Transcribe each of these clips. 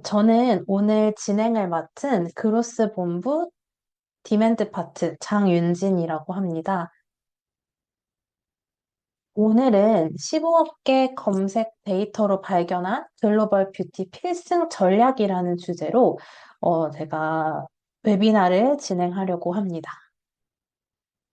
저는 오늘 진행을 맡은 그로스 본부 디맨드 파트 장윤진이라고 합니다. 오늘은 15억 개 검색 데이터로 발견한 글로벌 뷰티 필승 전략이라는 주제로 제가 웨비나를 진행하려고 합니다.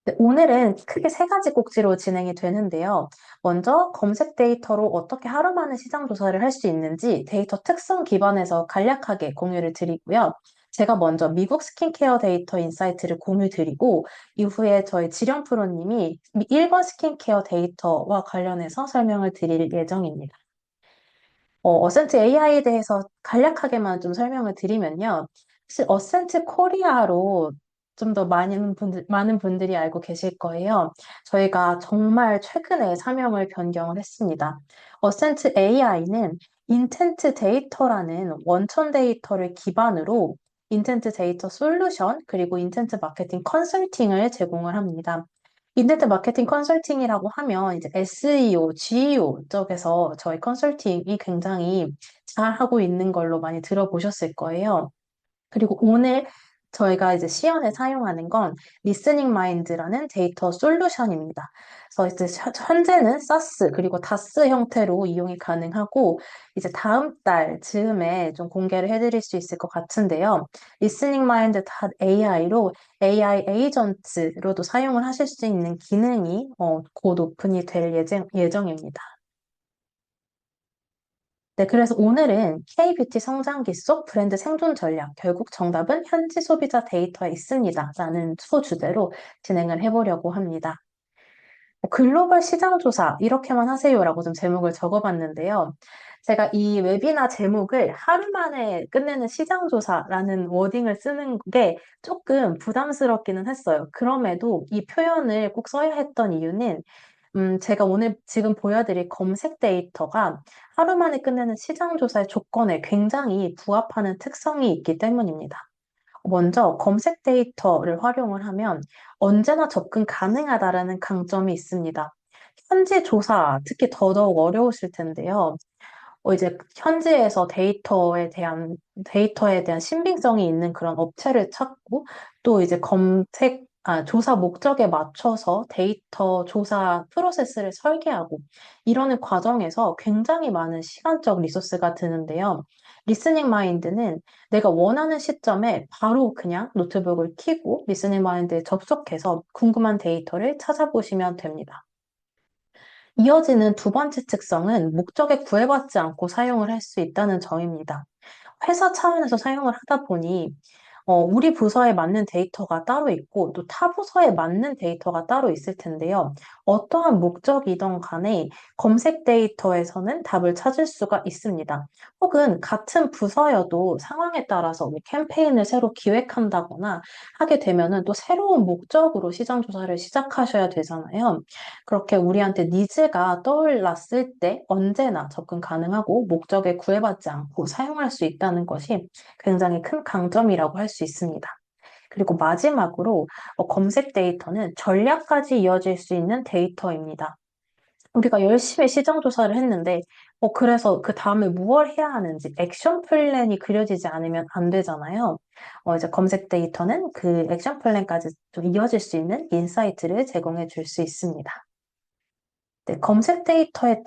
네, 오늘은 크게 세 가지 꼭지로 진행이 되는데요. 먼저 검색 데이터로 어떻게 하루 만에 시장 조사를 할 수 있는지 데이터 특성 기반에서 간략하게 공유를 드리고요. 제가 먼저 미국 스킨케어 데이터 인사이트를 공유 드리고, 이후에 저희 지령 프로님이 일본 스킨케어 데이터와 관련해서 설명을 드릴 예정입니다. 어센트 AI에 대해서 간략하게만 좀 설명을 드리면요. 혹시 어센트 코리아로 좀 더 많은 분들이 알고 계실 거예요. 저희가 정말 최근에 사명을 변경을 했습니다. 어센트 AI는 인텐트 데이터라는 원천 데이터를 기반으로 인텐트 데이터 솔루션 그리고 인텐트 마케팅 컨설팅을 제공을 합니다. 인텐트 마케팅 컨설팅이라고 하면 이제 SEO, GEO 쪽에서 저희 컨설팅이 굉장히 잘 하고 있는 걸로 많이 들어보셨을 거예요. 그리고 오늘 저희가 이제 시연에 사용하는 건 리스닝 마인드라는 데이터 솔루션입니다. 그래서 이제 현재는 사스 그리고 다스 형태로 이용이 가능하고 이제 다음 달 즈음에 좀 공개를 해드릴 수 있을 것 같은데요. 리스닝 마인드 AI로 AI 에이전트로도 사용을 하실 수 있는 기능이 곧 오픈이 될 예정입니다. 네, 그래서 오늘은 K-뷰티 성장기 속 브랜드 생존 전략, 결국 정답은 현지 소비자 데이터에 있습니다. 라는 소주제로 진행을 해보려고 합니다. 글로벌 시장 조사, 이렇게만 하세요라고 좀 제목을 적어봤는데요. 제가 이 웨비나 제목을 하루 만에 끝내는 시장 조사라는 워딩을 쓰는 게 조금 부담스럽기는 했어요. 그럼에도 이 표현을 꼭 써야 했던 이유는 제가 오늘 지금 보여드릴 검색 데이터가 하루 만에 끝내는 시장 조사의 조건에 굉장히 부합하는 특성이 있기 때문입니다. 먼저 검색 데이터를 활용을 하면 언제나 접근 가능하다라는 강점이 있습니다. 현지 조사, 특히 더더욱 어려우실 텐데요. 이제 현지에서 데이터에 대한 신빙성이 있는 그런 업체를 찾고, 또 이제 조사 목적에 맞춰서 데이터 조사 프로세스를 설계하고, 이러는 과정에서 굉장히 많은 시간적 리소스가 드는데요. 리스닝 마인드는 내가 원하는 시점에 바로 그냥 노트북을 켜고 리스닝 마인드에 접속해서 궁금한 데이터를 찾아보시면 됩니다. 이어지는 두 번째 특성은 목적에 구애받지 않고 사용을 할 수 있다는 점입니다. 회사 차원에서 사용을 하다 보니 우리 부서에 맞는 데이터가 따로 있고 또 타 부서에 맞는 데이터가 따로 있을 텐데요. 어떠한 목적이든 간에 검색 데이터에서는 답을 찾을 수가 있습니다. 혹은 같은 부서여도 상황에 따라서 뭐 캠페인을 새로 기획한다거나 하게 되면은 또 새로운 목적으로 시장 조사를 시작하셔야 되잖아요. 그렇게 우리한테 니즈가 떠올랐을 때 언제나 접근 가능하고 목적에 구애받지 않고 사용할 수 있다는 것이 굉장히 큰 강점이라고 할 수 있습니다. 그리고 마지막으로 검색 데이터는 전략까지 이어질 수 있는 데이터입니다. 우리가 열심히 시장 조사를 했는데, 그래서 그 다음에 무엇 해야 하는지 액션 플랜이 그려지지 않으면 안 되잖아요. 이제 검색 데이터는 그 액션 플랜까지 좀 이어질 수 있는 인사이트를 제공해 줄 수 있습니다. 네, 검색 데이터의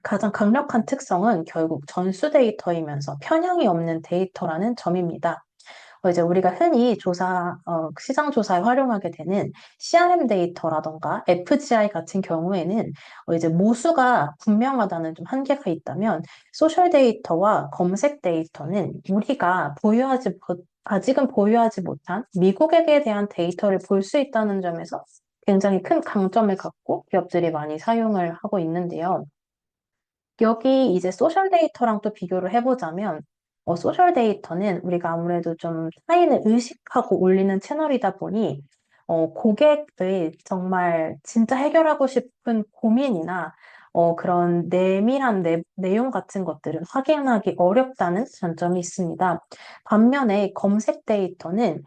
가장 강력한 특성은 결국 전수 데이터이면서 편향이 없는 데이터라는 점입니다. 이제 우리가 흔히 시장 조사에 활용하게 되는 CRM 데이터라던가 FGI 같은 경우에는 이제 모수가 분명하다는 좀 한계가 있다면 소셜 데이터와 검색 데이터는 아직은 보유하지 못한 미국에게 대한 데이터를 볼 수 있다는 점에서 굉장히 큰 강점을 갖고 기업들이 많이 사용을 하고 있는데요. 여기 이제 소셜 데이터랑 또 비교를 해보자면, 소셜 데이터는 우리가 아무래도 좀 타인을 의식하고 올리는 채널이다 보니, 고객의 정말 진짜 해결하고 싶은 고민이나, 그런 내밀한 내용 같은 것들은 확인하기 어렵다는 장점이 있습니다. 반면에 검색 데이터는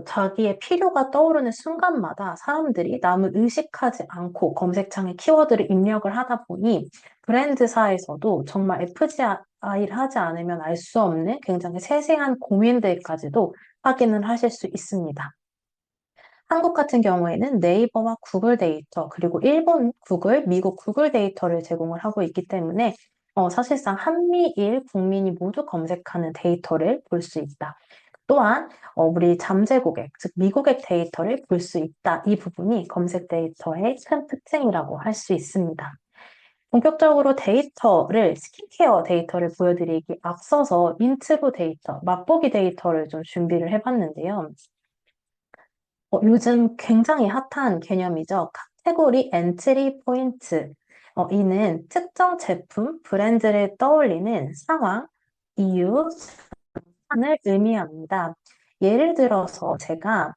자기의 필요가 떠오르는 순간마다 사람들이 남을 의식하지 않고 검색창에 키워드를 입력을 하다 보니 브랜드사에서도 정말 FGI를 하지 않으면 알 수 없는 굉장히 세세한 고민들까지도 확인을 하실 수 있습니다. 한국 같은 경우에는 네이버와 구글 데이터, 그리고 일본 구글, 미국 구글 데이터를 제공을 하고 있기 때문에 사실상 한미일 국민이 모두 검색하는 데이터를 볼 수 있다. 또한 우리 잠재 고객, 즉 미고객 데이터를 볼 수 있다. 이 부분이 검색 데이터의 큰 특징이라고 할 수 있습니다. 본격적으로 스킨케어 데이터를 보여드리기 앞서서 인트로 데이터, 맛보기 데이터를 좀 준비를 해봤는데요. 요즘 굉장히 핫한 개념이죠. 카테고리 엔트리 포인트. 이는 특정 제품, 브랜드를 떠올리는 상황, 이유, 을 의미합니다. 예를 들어서 제가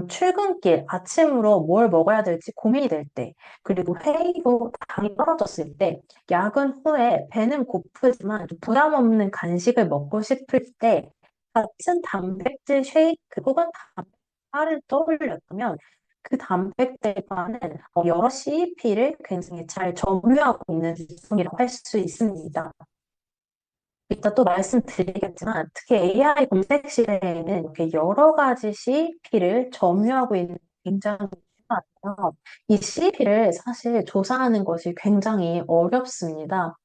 출근길 아침으로 뭘 먹어야 될지 고민이 될 때, 그리고 회의로 당이 떨어졌을 때, 야근 후에 배는 고프지만 좀 부담 없는 간식을 먹고 싶을 때, 같은 단백질 쉐이크 혹은 단백질을 떠올렸다면, 그 단백질과는 여러 CEP를 굉장히 잘 점유하고 있는 제품이라고 할 수 있습니다. 이따 또 말씀드리겠지만, 특히 AI 검색 시대에는 이렇게 여러 가지 CEP를 점유하고 있는 게 굉장히 중요한데요. 이 CEP를 사실 조사하는 것이 굉장히 어렵습니다.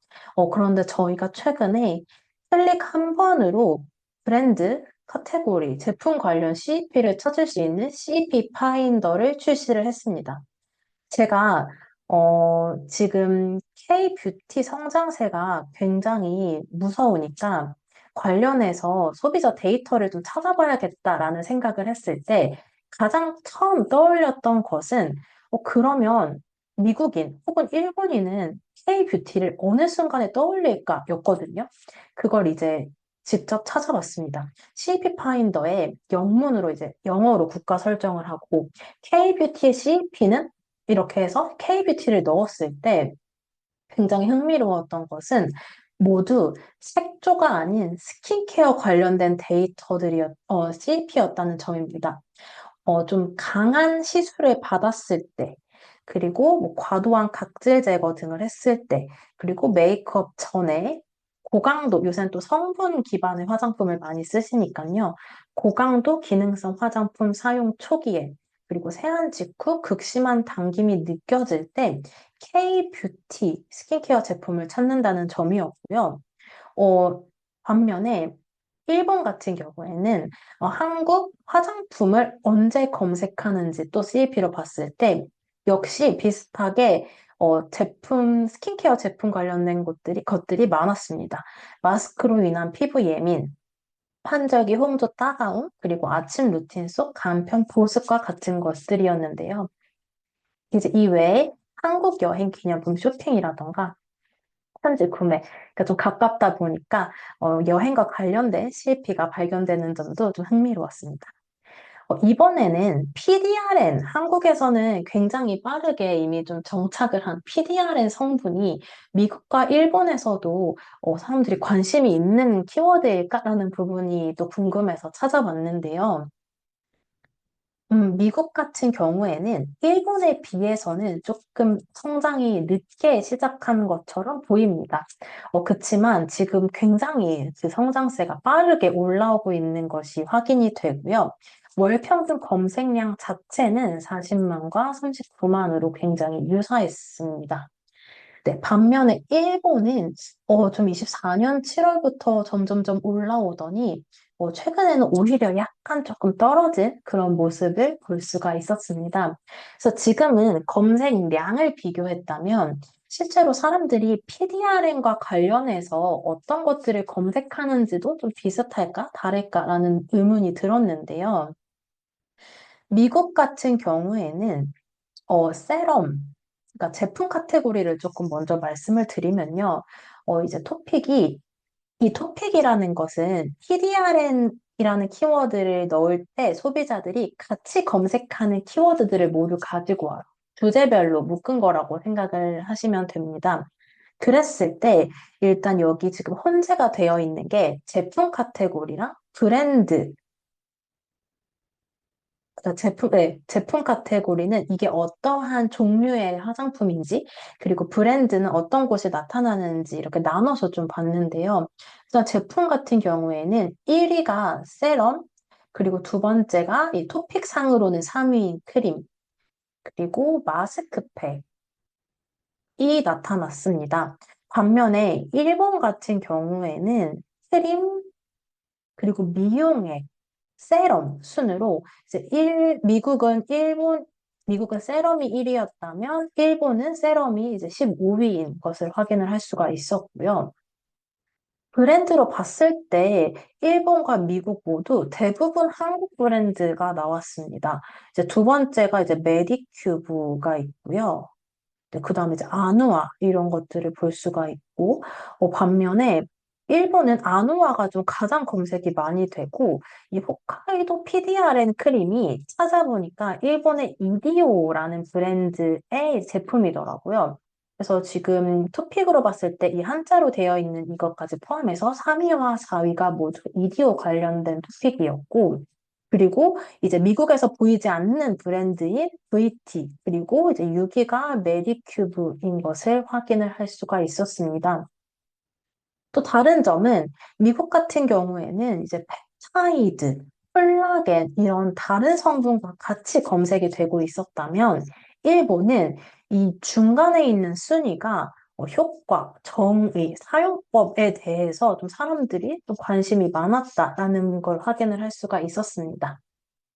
그런데 저희가 최근에 클릭 한 번으로 브랜드, 카테고리, 제품 관련 CEP를 찾을 수 있는 CEP 파인더를 출시를 했습니다. 제가 지금 K-뷰티 성장세가 굉장히 무서우니까 관련해서 소비자 데이터를 좀 찾아봐야겠다라는 생각을 했을 때 가장 처음 떠올렸던 것은 그러면 미국인 혹은 일본인은 K-뷰티를 어느 순간에 떠올릴까 였거든요. 그걸 이제 직접 찾아봤습니다. CP 파인더에 영문으로 이제 영어로 국가 설정을 하고 K-뷰티의 CP는 이렇게 해서 K-뷰티를 넣었을 때 굉장히 흥미로웠던 것은 모두 색조가 아닌 스킨케어 관련된 CP였다는 점입니다. 좀 강한 시술을 받았을 때, 그리고 뭐 과도한 각질 제거 등을 했을 때, 그리고 메이크업 전에 고강도, 요새는 또 성분 기반의 화장품을 많이 쓰시니까요. 고강도 기능성 화장품 사용 초기에, 그리고 세안 직후 극심한 당김이 느껴질 때 K-뷰티 스킨케어 제품을 찾는다는 점이었고요. 어, 반면에 일본 같은 경우에는 한국 화장품을 언제 검색하는지 또 CEP로 봤을 때 역시 비슷하게 스킨케어 제품 관련된 것들이 많았습니다. 마스크로 인한 피부 예민, 환절기 홍조 따가움, 그리고 아침 루틴 속 간편 보습과 같은 것들이었는데요. 이제 이외에 한국 여행 기념품 쇼핑이라던가 현지 구매, 그러니까 좀 가깝다 보니까 여행과 관련된 CEP가 발견되는 점도 좀 흥미로웠습니다. 이번에는 PDRN, 한국에서는 굉장히 빠르게 이미 좀 정착을 한 PDRN 성분이 미국과 일본에서도 사람들이 관심이 있는 키워드일까라는 부분이 또 궁금해서 찾아봤는데요. 미국 같은 경우에는 일본에 비해서는 조금 성장이 늦게 시작한 것처럼 보입니다. 그치만 지금 굉장히 그 성장세가 빠르게 올라오고 있는 것이 확인이 되고요. 월 평균 검색량 자체는 40만과 39만으로 굉장히 유사했습니다. 네, 반면에 일본은 좀 24년 7월부터 점점점 올라오더니 최근에는 오히려 약간 조금 떨어진 그런 모습을 볼 수가 있었습니다. 그래서 지금은 검색량을 비교했다면 실제로 사람들이 PDRN과 관련해서 어떤 것들을 검색하는지도 좀 비슷할까, 다를까라는 의문이 들었는데요. 미국 같은 경우에는 세럼, 그러니까 제품 카테고리를 조금 먼저 말씀을 드리면요. 이제 이 토픽이라는 것은 PDRN이라는 키워드를 넣을 때 소비자들이 같이 검색하는 키워드들을 모두 가지고 와요. 주제별로 묶은 거라고 생각을 하시면 됩니다. 그랬을 때 일단 여기 지금 혼재가 되어 있는 게 제품 카테고리랑 브랜드 제품 카테고리는 이게 어떠한 종류의 화장품인지, 그리고 브랜드는 어떤 곳에 나타나는지 이렇게 나눠서 좀 봤는데요. 일단 제품 같은 경우에는 1위가 세럼, 그리고 두 번째가 이 토픽 상으로는 3위인 크림, 그리고 마스크팩이 나타났습니다. 반면에 일본 같은 경우에는 크림, 그리고 미용액, 세럼 순으로 이제 미국은 세럼이 1위였다면 일본은 세럼이 이제 15위인 것을 확인을 할 수가 있었고요. 브랜드로 봤을 때 일본과 미국 모두 대부분 한국 브랜드가 나왔습니다. 이제 두 번째가 이제 메디큐브가 있고요. 네, 그다음에 이제 아누아 이런 것들을 볼 수가 있고, 반면에 일본은 아누아가 좀 가장 검색이 많이 되고, 이 홋카이도 PDRN 크림이 찾아보니까 일본의 이디오라는 브랜드의 제품이더라고요. 그래서 지금 토픽으로 봤을 때 이 한자로 되어 있는 이것까지 포함해서 3위와 4위가 모두 이디오 관련된 토픽이었고, 그리고 이제 미국에서 보이지 않는 브랜드인 VT, 그리고 이제 6위가 메디큐브인 것을 확인을 할 수가 있었습니다. 또 다른 점은 미국 같은 경우에는 이제 펩타이드, 콜라겐 이런 다른 성분과 같이 검색이 되고 있었다면 일본은 이 중간에 있는 순위가 효과, 정의, 사용법에 대해서 좀 사람들이 좀 관심이 많았다라는 걸 확인을 할 수가 있었습니다.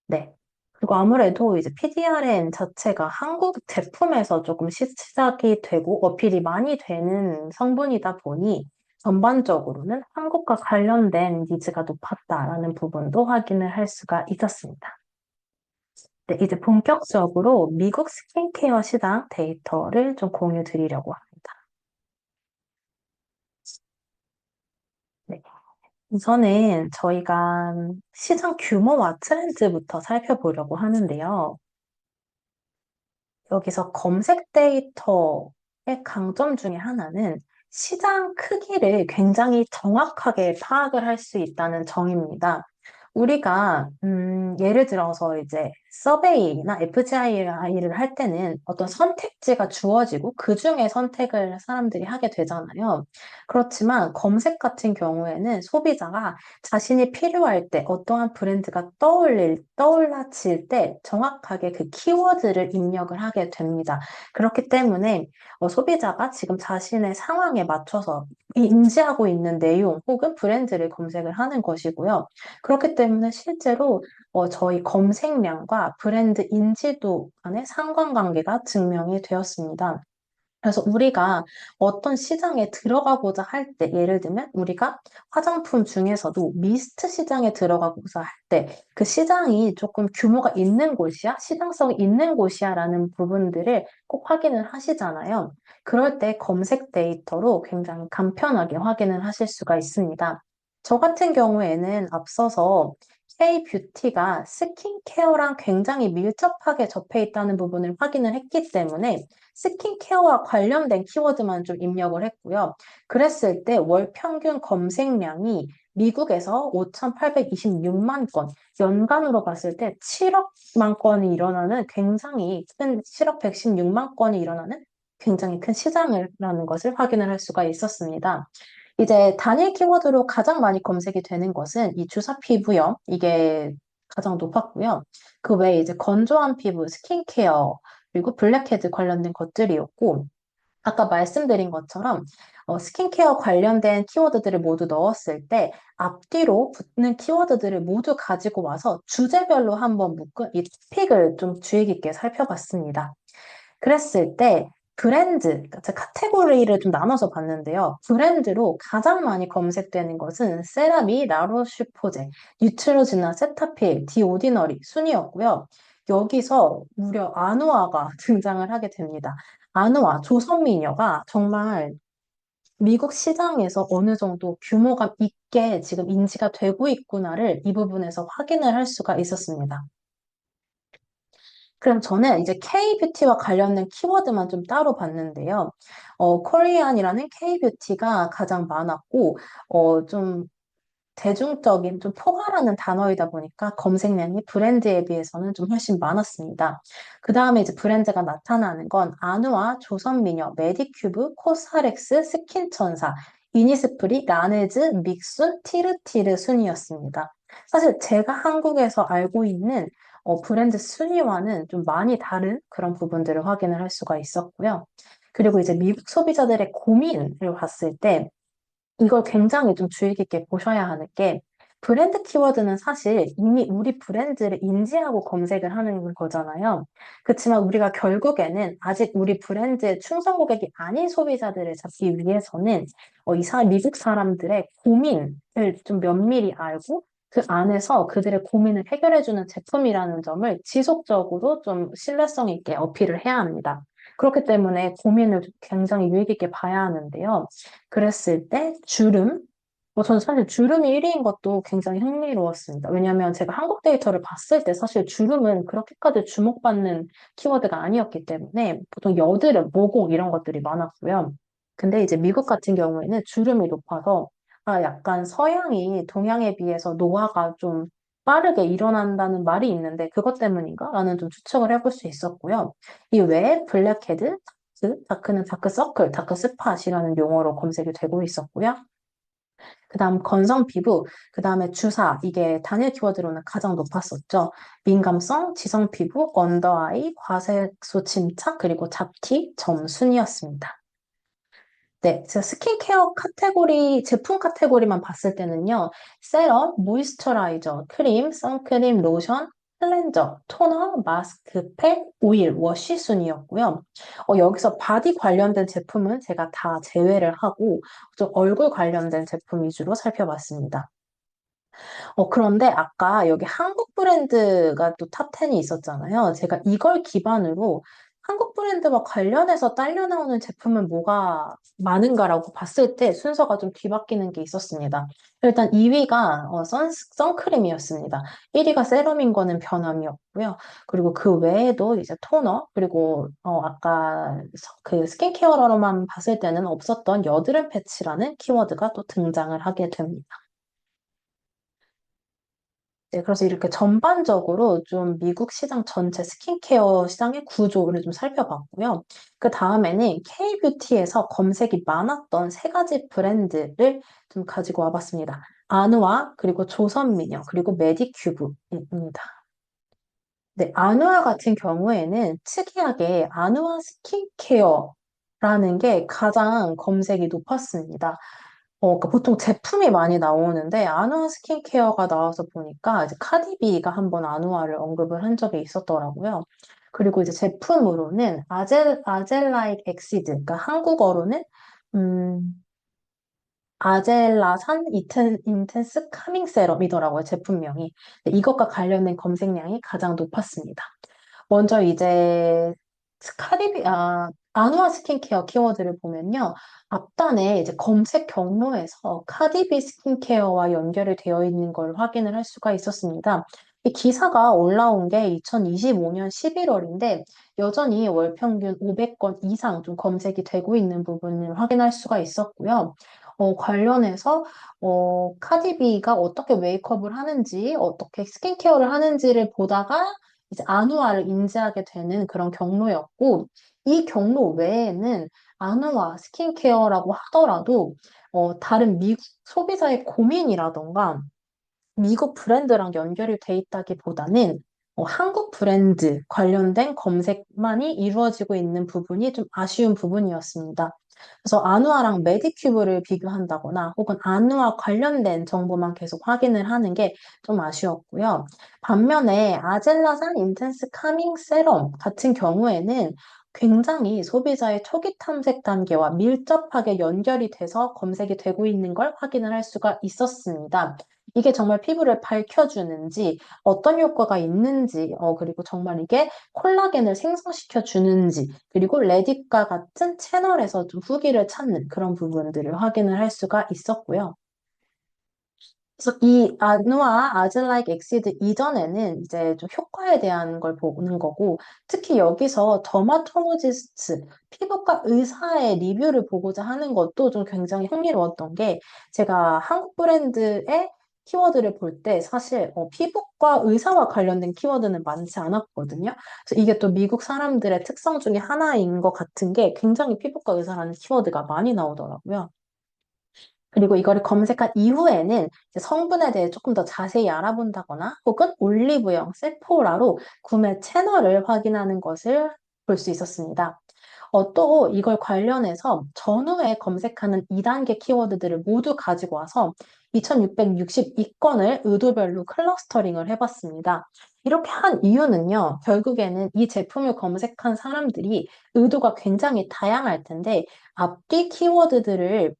네. 그리고 아무래도 이제 PDRN 자체가 한국 제품에서 조금 시작이 되고 어필이 많이 되는 성분이다 보니 전반적으로는 한국과 관련된 니즈가 높았다라는 부분도 확인을 할 수가 있었습니다. 네, 이제 본격적으로 미국 스킨케어 시장 데이터를 좀 공유 드리려고 합니다. 네. 우선은 저희가 시장 규모와 트렌드부터 살펴보려고 하는데요. 여기서 검색 데이터의 강점 중에 하나는 시장 크기를 굉장히 정확하게 파악을 할 수 있다는 점입니다. 우리가 예를 들어서 이제 서베이나 FGI를 할 때는 어떤 선택지가 주어지고 그 중에 선택을 사람들이 하게 되잖아요. 그렇지만 검색 같은 경우에는 소비자가 자신이 필요할 때 어떠한 브랜드가 떠올라칠 때 정확하게 그 키워드를 입력을 하게 됩니다. 그렇기 때문에 소비자가 지금 자신의 상황에 맞춰서 인지하고 있는 내용 혹은 브랜드를 검색을 하는 것이고요. 그렇기 때문에 실제로 저희 검색량과 브랜드 인지도 간의 상관관계가 증명이 되었습니다. 그래서 우리가 어떤 시장에 들어가고자 할 때, 예를 들면 우리가 화장품 중에서도 미스트 시장에 들어가고자 할 때, 그 시장이 조금 규모가 있는 곳이야, 시장성이 있는 곳이야 라는 부분들을 꼭 확인을 하시잖아요. 그럴 때 검색 데이터로 굉장히 간편하게 확인을 하실 수가 있습니다. 저 같은 경우에는 앞서서 K-뷰티가 스킨케어랑 굉장히 밀접하게 접해 있다는 부분을 확인을 했기 때문에 스킨케어와 관련된 키워드만 좀 입력을 했고요. 그랬을 때 월 평균 검색량이 미국에서 5,826만 건, 연간으로 봤을 때 7억만 건이 일어나는 굉장히 큰, 7억 116만 건이 일어나는 굉장히 큰 시장이라는 것을 확인을 할 수가 있었습니다. 이제 단일 키워드로 가장 많이 검색이 되는 것은 이 주사 피부염, 이게 가장 높았고요. 그 외에 이제 건조한 피부, 스킨케어, 그리고 블랙헤드 관련된 것들이었고, 아까 말씀드린 것처럼 스킨케어 관련된 키워드들을 모두 넣었을 때 앞뒤로 붙는 키워드들을 모두 가지고 와서 주제별로 한번 묶은 이 토픽을 좀 주의 깊게 살펴봤습니다. 그랬을 때 브랜드, 그러니까 제가 카테고리를 좀 나눠서 봤는데요. 브랜드로 가장 많이 검색되는 것은 세라미, 라로슈포제, 뉴트로지나, 세타필, 디오디너리 순이었고요. 여기서 무려 아누아가 등장을 하게 됩니다. 아누아, 조선미녀가 정말 미국 시장에서 어느 정도 규모감 있게 지금 인지가 되고 있구나를 이 부분에서 확인을 할 수가 있었습니다. 그럼 저는 이제 K-뷰티와 관련된 키워드만 좀 따로 봤는데요. 코리안이라는 K-뷰티가 가장 많았고, 좀 대중적인 좀 포괄하는 단어이다 보니까 검색량이 브랜드에 비해서는 좀 훨씬 많았습니다. 그 다음에 이제 브랜드가 나타나는 건 아누아, 조선미녀, 메디큐브, 코스알엑스, 스킨천사, 이니스프리, 라네즈, 믹순, 티르티르 순이었습니다. 사실 제가 한국에서 알고 있는 브랜드 순위와는 좀 많이 다른 그런 부분들을 확인을 할 수가 있었고요. 그리고 이제 미국 소비자들의 고민을 봤을 때 이걸 굉장히 좀 주의 깊게 보셔야 하는 게 브랜드 키워드는 사실 이미 우리 브랜드를 인지하고 검색을 하는 거잖아요. 그렇지만 우리가 결국에는 아직 우리 브랜드의 충성 고객이 아닌 소비자들을 잡기 위해서는 미국 사람들의 고민을 좀 면밀히 알고 그 안에서 그들의 고민을 해결해주는 제품이라는 점을 지속적으로 좀 신뢰성 있게 어필을 해야 합니다. 그렇기 때문에 고민을 굉장히 유의 깊게 봐야 하는데요. 그랬을 때 주름, 저는 사실 주름이 1위인 것도 굉장히 흥미로웠습니다. 왜냐하면 제가 한국 데이터를 봤을 때 사실 주름은 그렇게까지 주목받는 키워드가 아니었기 때문에 보통 여드름, 모공 이런 것들이 많았고요. 근데 이제 미국 같은 경우에는 주름이 높아서 약간 서양이 동양에 비해서 노화가 좀 빠르게 일어난다는 말이 있는데 그것 때문인가? 라는 좀 추측을 해볼 수 있었고요. 이 외에 블랙헤드, 다크는 다크서클, 다크스팟이라는 용어로 검색이 되고 있었고요. 그 다음 건성 피부, 그 다음에 주사, 이게 단일 키워드로는 가장 높았었죠. 민감성, 지성 피부, 언더아이, 과색소 침착, 그리고 잡티, 점순이었습니다. 네, 제가 스킨케어 카테고리, 제품 카테고리만 봤을 때는요, 세럼, 모이스처라이저, 크림, 선크림, 로션, 클렌저, 토너, 마스크팩, 오일, 워시 순이었고요. 여기서 바디 관련된 제품은 제가 다 제외를 하고, 좀 얼굴 관련된 제품 위주로 살펴봤습니다. 그런데 아까 여기 한국 브랜드가 또 탑 10이 있었잖아요. 제가 이걸 기반으로 한국 브랜드와 관련해서 딸려 나오는 제품은 뭐가 많은가라고 봤을 때 순서가 좀 뒤바뀌는 게 있었습니다. 일단 2위가 선크림이었습니다. 1위가 세럼인 거는 변함이 없고요. 그리고 그 외에도 이제 토너, 그리고 아까 그 스킨케어로만 봤을 때는 없었던 여드름 패치라는 키워드가 또 등장을 하게 됩니다. 네, 그래서 이렇게 전반적으로 좀 미국 시장 전체 스킨케어 시장의 구조를 좀 살펴봤고요. 그 다음에는 K-뷰티에서 검색이 많았던 세 가지 브랜드를 좀 가지고 와봤습니다. 아누아, 그리고 조선미녀, 그리고 메디큐브입니다. 네, 아누아 같은 경우에는 특이하게 아누아 스킨케어라는 게 가장 검색이 높았습니다. 그러니까 보통 제품이 많이 나오는데 아누아 스킨케어가 나와서 보니까 이제 카디비가 한번 아누아를 언급을 한 적이 있었더라고요. 그리고 이제 제품으로는 아젤라이크 엑시드, 그러니까 한국어로는 음, 아젤라산 인텐스 카밍 세럼이더라고요, 제품명이. 이것과 관련된 검색량이 가장 높았습니다. 먼저 이제 아누아 스킨케어 키워드를 보면요. 앞단에 이제 검색 경로에서 카디비 스킨케어와 연결이 되어 있는 걸 확인을 할 수가 있었습니다. 이 기사가 올라온 게 2025년 11월인데 여전히 월 평균 500건 이상 좀 검색이 되고 있는 부분을 확인할 수가 있었고요. 관련해서 카디비가 어떻게 메이크업을 하는지, 어떻게 스킨케어를 하는지를 보다가 이제 아누아를 인지하게 되는 그런 경로였고, 이 경로 외에는 아누아 스킨케어라고 하더라도, 다른 미국 소비자의 고민이라던가, 미국 브랜드랑 연결이 돼 있다기보다는 한국 브랜드 관련된 검색만이 이루어지고 있는 부분이 좀 아쉬운 부분이었습니다. 그래서 아누아랑 메디큐브를 비교한다거나 혹은 아누아 관련된 정보만 계속 확인을 하는 게 좀 아쉬웠고요. 반면에 아젤라산 인텐스 카밍 세럼 같은 경우에는 굉장히 소비자의 초기 탐색 단계와 밀접하게 연결이 돼서 검색이 되고 있는 걸 확인을 할 수가 있었습니다. 이게 정말 피부를 밝혀주는지, 어떤 효과가 있는지, 그리고 정말 이게 콜라겐을 생성시켜 주는지, 그리고 레딧과 같은 채널에서 좀 후기를 찾는 그런 부분들을 확인을 할 수가 있었고요. 그래서 이 아누아 아즐라이크 엑시드 이전에는 이제 좀 효과에 대한 걸 보는 거고, 특히 여기서 더마토로지스트, 피부과 의사의 리뷰를 보고자 하는 것도 좀 굉장히 흥미로웠던 게, 제가 한국 브랜드의 키워드를 볼 때 사실 피부과 의사와 관련된 키워드는 많지 않았거든요. 그래서 이게 또 미국 사람들의 특성 중에 하나인 것 같은 게 굉장히 피부과 의사라는 키워드가 많이 나오더라고요. 그리고 이거를 검색한 이후에는 이제 성분에 대해 조금 더 자세히 알아본다거나 혹은 올리브영, 세포라로 구매 채널을 확인하는 것을 볼 수 있었습니다. 또 이걸 관련해서 전후에 검색하는 2단계 키워드들을 모두 가지고 와서 2662건을 의도별로 클러스터링을 해봤습니다. 이렇게 한 이유는요, 결국에는 이 제품을 검색한 사람들이 의도가 굉장히 다양할 텐데, 앞뒤 키워드들을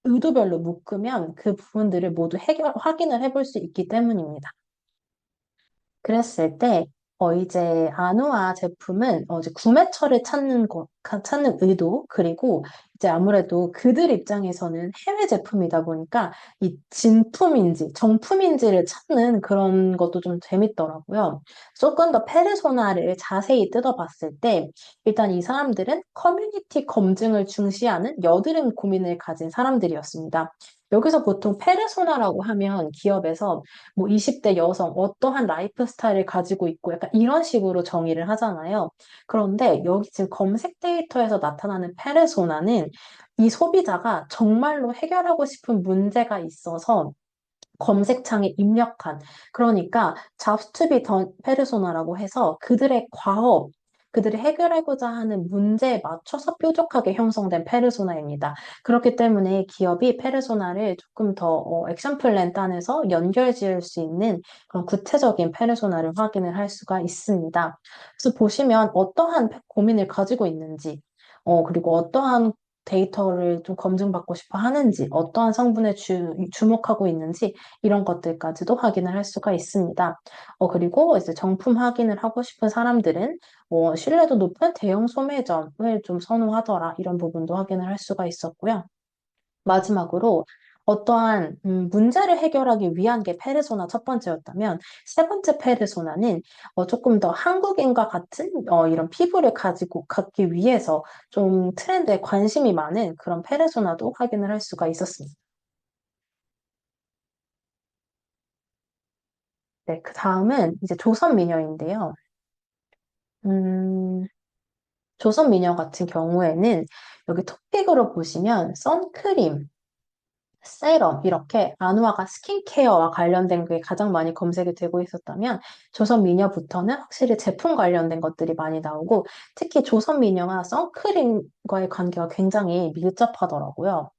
의도별로 묶으면 그 부분들을 모두 확인을 해볼 수 있기 때문입니다. 그랬을 때, 이제 아누아 제품은 이제 구매처를 찾는 의도, 그리고 이제 아무래도 그들 입장에서는 해외 제품이다 보니까 이 진품인지 정품인지를 찾는 그런 것도 좀 재밌더라고요. 조금 더 페르소나를 자세히 뜯어봤을 때, 일단 이 사람들은 커뮤니티 검증을 중시하는 여드름 고민을 가진 사람들이었습니다. 여기서 보통 페르소나라고 하면 기업에서 뭐 20대 여성, 어떠한 라이프 스타일을 가지고 있고 약간 이런 식으로 정의를 하잖아요. 그런데 여기 지금 검색 데이터에서 나타나는 페르소나는 이 소비자가 정말로 해결하고 싶은 문제가 있어서 검색창에 입력한, 그러니까 jobs to be done 페르소나라고 해서 그들의 과업, 그들이 해결하고자 하는 문제에 맞춰서 뾰족하게 형성된 페르소나입니다. 그렇기 때문에 기업이 페르소나를 조금 더 액션 플랜 단에서 연결 지을 수 있는 그런 구체적인 페르소나를 확인을 할 수가 있습니다. 그래서 보시면 어떠한 고민을 가지고 있는지, 그리고 어떠한 데이터를 좀 검증받고 싶어 하는지, 어떠한 성분에 주목하고 있는지, 이런 것들까지도 확인을 할 수가 있습니다. 그리고 이제 정품 확인을 하고 싶은 사람들은 신뢰도 높은 대형 소매점을 좀 선호하더라. 이런 부분도 확인을 할 수가 있었고요. 마지막으로 어떠한 문제를 해결하기 위한 게 페르소나 첫 번째였다면 세 번째 페르소나는 조금 더 한국인과 같은 이런 피부를 가지고 갖기 위해서 좀 트렌드에 관심이 많은 그런 페르소나도 확인을 할 수가 있었습니다. 네, 그 다음은 이제 조선 미녀인데요. 음, 조선 미녀 같은 경우에는 여기 토픽으로 보시면 선크림, 세럼 이렇게 안화가 스킨케어와 관련된 게 가장 많이 검색이 되고 있었다면 조선 미녀부터는 확실히 제품 관련된 것들이 많이 나오고 특히 조선 미녀가 선크림과의 관계가 굉장히 밀접하더라고요.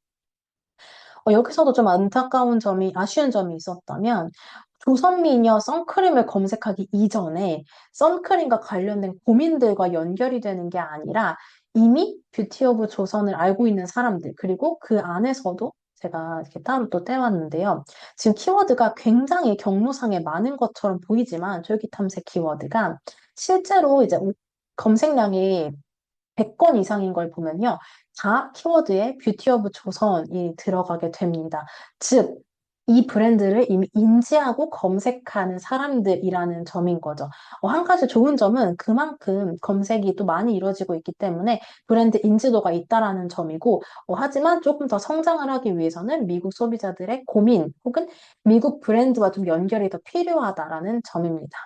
여기서도 좀 안타까운 점이, 아쉬운 점이 있었다면, 조선미녀 선크림을 검색하기 이전에 선크림과 관련된 고민들과 연결이 되는 게 아니라 이미 뷰티 오브 조선을 알고 있는 사람들, 그리고 그 안에서도 제가 이렇게 따로 또 떼왔는데요. 지금 키워드가 굉장히 경로상에 많은 것처럼 보이지만, 쫄깃 탐색 키워드가 실제로 이제 검색량이 100건 이상인 걸 보면요. 다 키워드에 뷰티 오브 조선이 들어가게 됩니다. 즉, 이 브랜드를 이미 인지하고 검색하는 사람들이라는 점인 거죠. 한 가지 좋은 점은 그만큼 검색이 또 많이 이루어지고 있기 때문에 브랜드 인지도가 있다라는 점이고, 하지만 조금 더 성장을 하기 위해서는 미국 소비자들의 고민 혹은 미국 브랜드와 좀 연결이 더 필요하다라는 점입니다.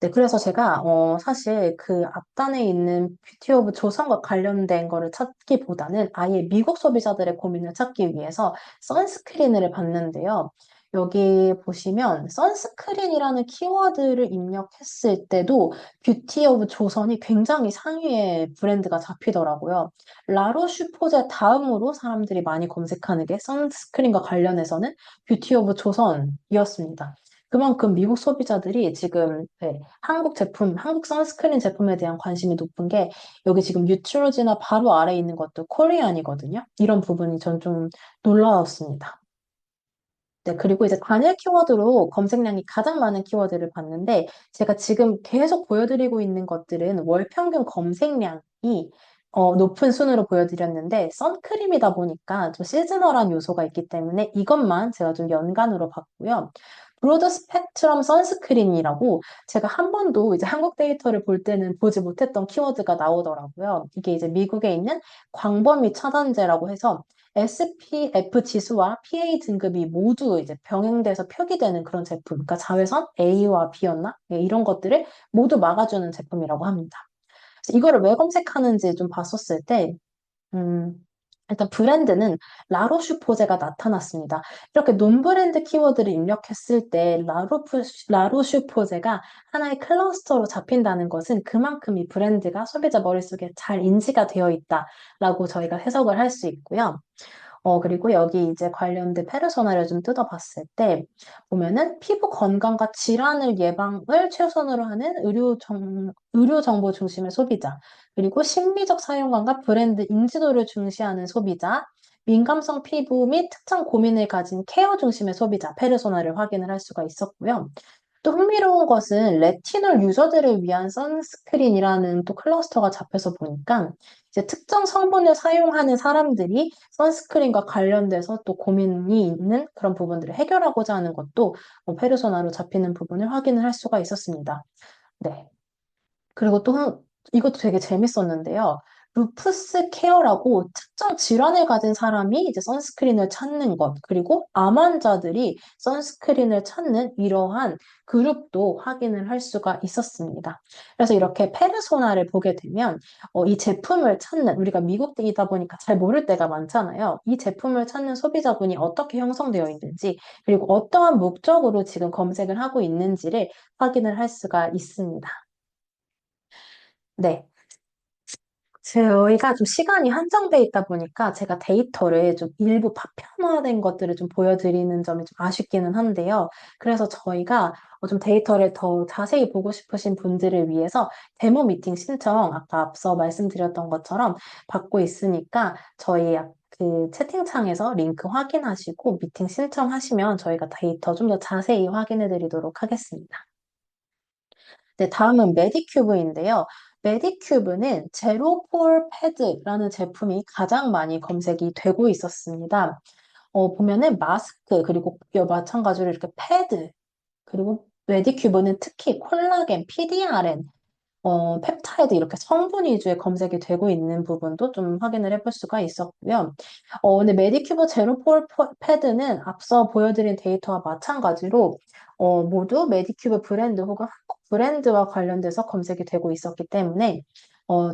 네, 그래서 제가 사실 그 앞단에 있는 뷰티 오브 조선과 관련된 거를 찾기보다는 아예 미국 소비자들의 고민을 찾기 위해서 선스크린을 봤는데요. 여기 보시면 선스크린이라는 키워드를 입력했을 때도 뷰티 오브 조선이 굉장히 상위의 브랜드가 잡히더라고요. 라로슈포제 다음으로 사람들이 많이 검색하는 게 선스크린과 관련해서는 뷰티 오브 조선이었습니다. 그만큼 미국 소비자들이 지금 네, 한국 제품, 한국 선스크린 제품에 대한 관심이 높은 게 여기 지금 뉴트로지나 바로 아래에 있는 것도 코리안이거든요. 이런 부분이 전 좀 놀라웠습니다. 네, 그리고 이제 단일 키워드로 검색량이 가장 많은 키워드를 봤는데 제가 지금 계속 보여드리고 있는 것들은 월 평균 검색량이 높은 순으로 보여드렸는데 선크림이다 보니까 좀 시즈널한 요소가 있기 때문에 이것만 제가 좀 연간으로 봤고요. 브로드 스펙트럼 선스크린이라고 제가 한 번도 이제 한국 데이터를 볼 때는 보지 못했던 키워드가 나오더라고요. 이게 이제 미국에 있는 광범위 차단제라고 해서 SPF 지수와 PA 등급이 모두 이제 병행돼서 표기되는 그런 제품, 그러니까 자외선 A와 B였나? 네, 이런 것들을 모두 막아주는 제품이라고 합니다. 그래서 이거를 왜 검색하는지 좀 봤었을 때, 음, 일단 브랜드는 라로슈포제가 나타났습니다. 이렇게 논브랜드 키워드를 입력했을 때 라로슈포제가 하나의 클러스터로 잡힌다는 것은 그만큼 이 브랜드가 소비자 머릿속에 잘 인지가 되어 있다라고 저희가 해석을 할 수 있고요. 그리고 여기 이제 관련된 페르소나를 좀 뜯어봤을 때, 보면은 피부 건강과 질환을 예방을 최우선으로 하는 의료 정보 중심의 소비자, 그리고 심리적 사용감과 브랜드 인지도를 중시하는 소비자, 민감성 피부 및 특정 고민을 가진 케어 중심의 소비자, 페르소나를 확인을 할 수가 있었고요. 또 흥미로운 것은 레티놀 유저들을 위한 선스크린이라는 또 클러스터가 잡혀서 보니까 이제 특정 성분을 사용하는 사람들이 선스크린과 관련돼서 또 고민이 있는 그런 부분들을 해결하고자 하는 것도 페르소나로 잡히는 부분을 확인을 할 수가 있었습니다. 네. 그리고 또 이것도 되게 재밌었는데요. 루푸스 케어라고 특정 질환을 가진 사람이 이제 선스크린을 찾는 것, 그리고 암 환자들이 선스크린을 찾는 이러한 그룹도 확인을 할 수가 있었습니다. 그래서 이렇게 페르소나를 보게 되면 이 제품을 찾는, 우리가 미국이다 보니까 잘 모를 때가 많잖아요. 이 제품을 찾는 소비자분이 어떻게 형성되어 있는지, 그리고 어떠한 목적으로 지금 검색을 하고 있는지를 확인을 할 수가 있습니다. 네. 저희가 좀 시간이 한정돼 있다 보니까 제가 데이터를 좀 일부 파편화된 것들을 좀 보여드리는 점이 좀 아쉽기는 한데요. 그래서 저희가 좀 데이터를 더 자세히 보고 싶으신 분들을 위해서 데모 미팅 신청, 아까 앞서 말씀드렸던 것처럼 받고 있으니까 저희 그 채팅창에서 링크 확인하시고 미팅 신청하시면 저희가 데이터 좀 더 자세히 확인해 드리도록 하겠습니다. 네, 다음은 메디큐브인데요. 메디큐브는 제로폴 패드라는 제품이 가장 많이 검색이 되고 있었습니다. 보면은 마스크, 그리고 마찬가지로 이렇게 패드, 그리고 메디큐브는 특히 콜라겐, PDRN, 펩타이드 이렇게 성분 위주의 검색이 되고 있는 부분도 좀 확인을 해볼 수가 있었고요. 근데 메디큐브 제로폴 패드는 앞서 보여드린 데이터와 마찬가지로 모두 메디큐브 브랜드 혹은 한국 브랜드와 관련돼서 검색이 되고 있었기 때문에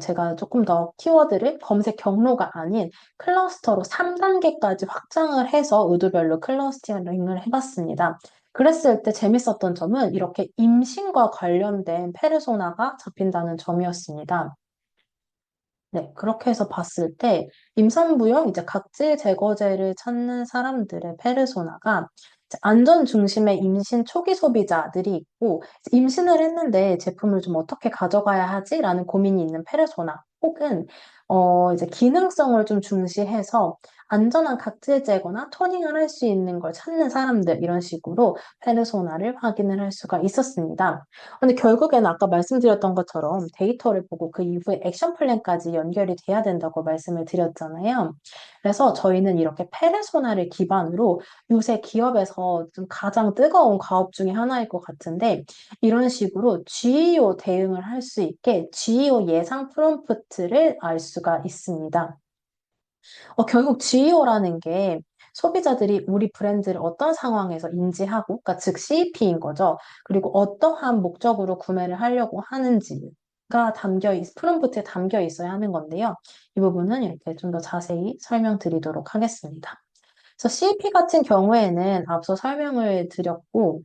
제가 조금 더 키워드를 검색 경로가 아닌 클러스터로 3단계까지 확장을 해서 의도별로 클러스터링을 해봤습니다. 그랬을 때 재밌었던 점은 이렇게 임신과 관련된 페르소나가 잡힌다는 점이었습니다. 네, 그렇게 해서 봤을 때 임산부용 이제 각질 제거제를 찾는 사람들의 페르소나가 이제 안전 중심의 임신 초기 소비자들이 있고 임신을 했는데 제품을 좀 어떻게 가져가야 하지라는 고민이 있는 페르소나 혹은 이제 기능성을 좀 중시해서 안전한 각질 제거나 토닝을 할 수 있는 걸 찾는 사람들 이런 식으로 페르소나를 확인을 할 수가 있었습니다. 근데 결국에는 아까 말씀드렸던 것처럼 데이터를 보고 그 이후에 액션 플랜까지 연결이 돼야 된다고 말씀을 드렸잖아요. 그래서 저희는 이렇게 페르소나를 기반으로 요새 기업에서 좀 가장 뜨거운 과업 중에 하나일 것 같은데 이런 식으로 GEO 대응을 할 수 있게 GEO 예상 프롬프트를 알 수가 있습니다. 결국 GEO라는 게 소비자들이 우리 브랜드를 어떤 상황에서 인지하고, 그러니까 즉 CEP인 거죠. 그리고 어떠한 목적으로 구매를 하려고 하는지가 프롬프트에 담겨 있어야 하는 건데요. 이 부분은 이렇게 좀 더 자세히 설명드리도록 하겠습니다. 그래서 CEP 같은 경우에는 앞서 설명을 드렸고,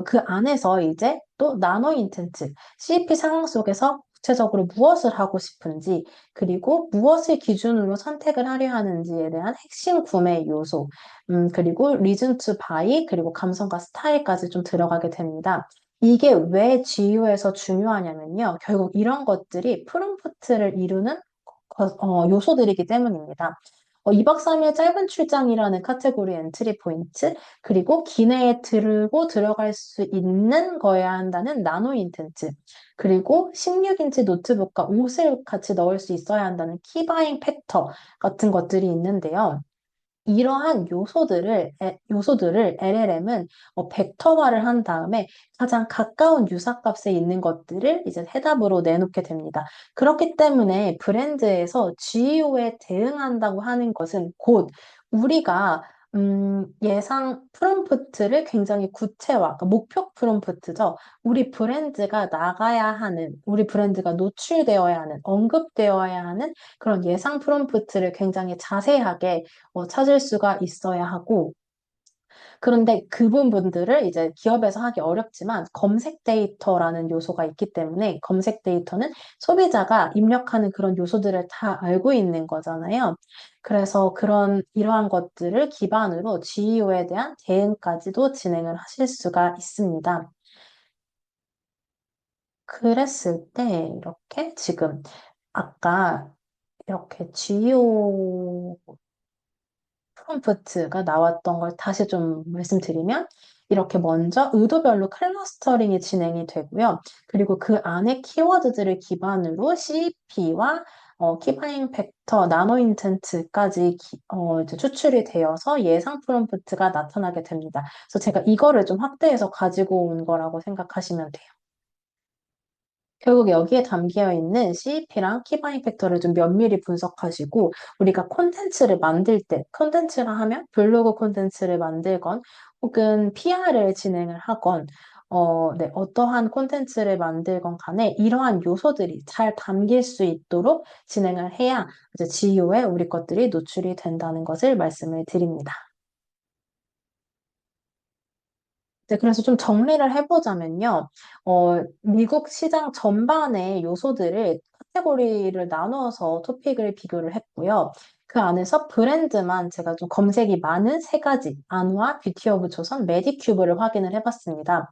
그 안에서 이제 또 나노 인텐트, CEP 상황 속에서 구체적으로 무엇을 하고 싶은지, 그리고 무엇을 기준으로 선택을 하려 하는지에 대한 핵심 구매 요소, 그리고 리즌 투 바이, 그리고 감성과 스타일까지 좀 들어가게 됩니다. 이게 왜 GU에서 중요하냐면요. 결국 이런 것들이 프롬프트를 이루는 요소들이기 때문입니다. 2박 3일 짧은 출장이라는 카테고리 엔트리 포인트, 그리고 기내에 들고 들어갈 수 있는 거여야 한다는 나노 인텐트, 그리고 16인치 노트북과 옷을 같이 넣을 수 있어야 한다는 키바잉 팩터 같은 것들이 있는데요. 이러한 요소들을 LLM은 벡터화를 한 다음에 가장 가까운 유사값에 있는 것들을 이제 해답으로 내놓게 됩니다. 그렇기 때문에 브랜드에서 GEO에 대응한다고 하는 것은 곧 우리가 예상 프롬프트를 굉장히 구체화, 그러니까 목표 프롬프트죠. 우리 브랜드가 나가야 하는, 우리 브랜드가 노출되어야 하는, 언급되어야 하는 그런 예상 프롬프트를 굉장히 자세하게 찾을 수가 있어야 하고, 그런데 그 부분들을 이제 기업에서 하기 어렵지만 검색 데이터라는 요소가 있기 때문에 검색 데이터는 소비자가 입력하는 그런 요소들을 다 알고 있는 거잖아요. 그래서 이러한 것들을 기반으로 GEO에 대한 대응까지도 진행을 하실 수가 있습니다. 그랬을 때 이렇게 지금 아까 이렇게 GEO 프롬프트가 나왔던 걸 다시 좀 말씀드리면 이렇게 먼저 의도별로 클러스터링이 진행이 되고요. 그리고 그 안에 키워드들을 기반으로 CP와 키바잉 팩터, 나노 인텐트까지 이제 추출이 되어서 예상 프롬프트가 나타나게 됩니다. 그래서 제가 이거를 좀 확대해서 가지고 온 거라고 생각하시면 돼요. 결국 여기에 담겨 있는 CEP랑 키바잉 팩터를 좀 면밀히 분석하시고 우리가 콘텐츠를 만들 때 콘텐츠라 하면 블로그 콘텐츠를 만들건 혹은 PR을 진행을 하건 네, 어떠한 콘텐츠를 만들건 간에 이러한 요소들이 잘 담길 수 있도록 진행을 해야 이제 GEO에 우리 것들이 노출이 된다는 것을 말씀을 드립니다. 네, 그래서 좀 정리를 해보자면요. 미국 시장 전반의 요소들을 카테고리를 나누어서 토픽을 비교를 했고요. 그 안에서 브랜드만 제가 좀 검색이 많은 세 가지, 안화, 뷰티 오브 조선, 메디큐브를 확인을 해봤습니다.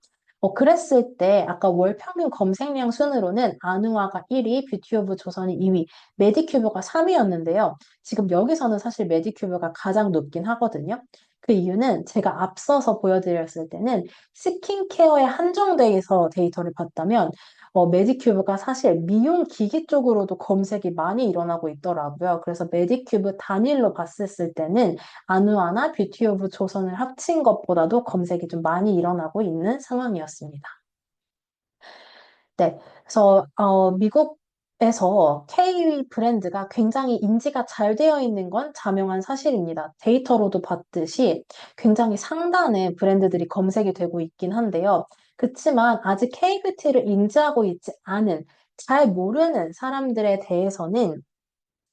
그랬을 때 아까 월 평균 검색량 순으로는 안우아가 1위, 뷰티 오브 조선이 2위, 메디큐브가 3위였는데요. 지금 여기서는 사실 메디큐브가 가장 높긴 하거든요. 그 이유는 제가 앞서서 보여드렸을 때는 스킨케어에 한정돼 서 데이터를 봤다면 메디큐브가 사실 미용 기기 쪽으로도 검색이 많이 일어나고 있더라고요. 그래서 메디큐브 단일로 봤을 때는 아누아나 뷰티 오브 조선을 합친 것보다도 검색이 좀 많이 일어나고 있는 상황이었습니다. 네. 그래서 미국에서 K 브랜드가 굉장히 인지가 잘 되어 있는 건 자명한 사실입니다. 데이터로도 봤듯이 굉장히 상단에 브랜드들이 검색이 되고 있긴 한데요. 그렇지만 아직 K뷰티를 인지하고 있지 않은, 잘 모르는 사람들에 대해서는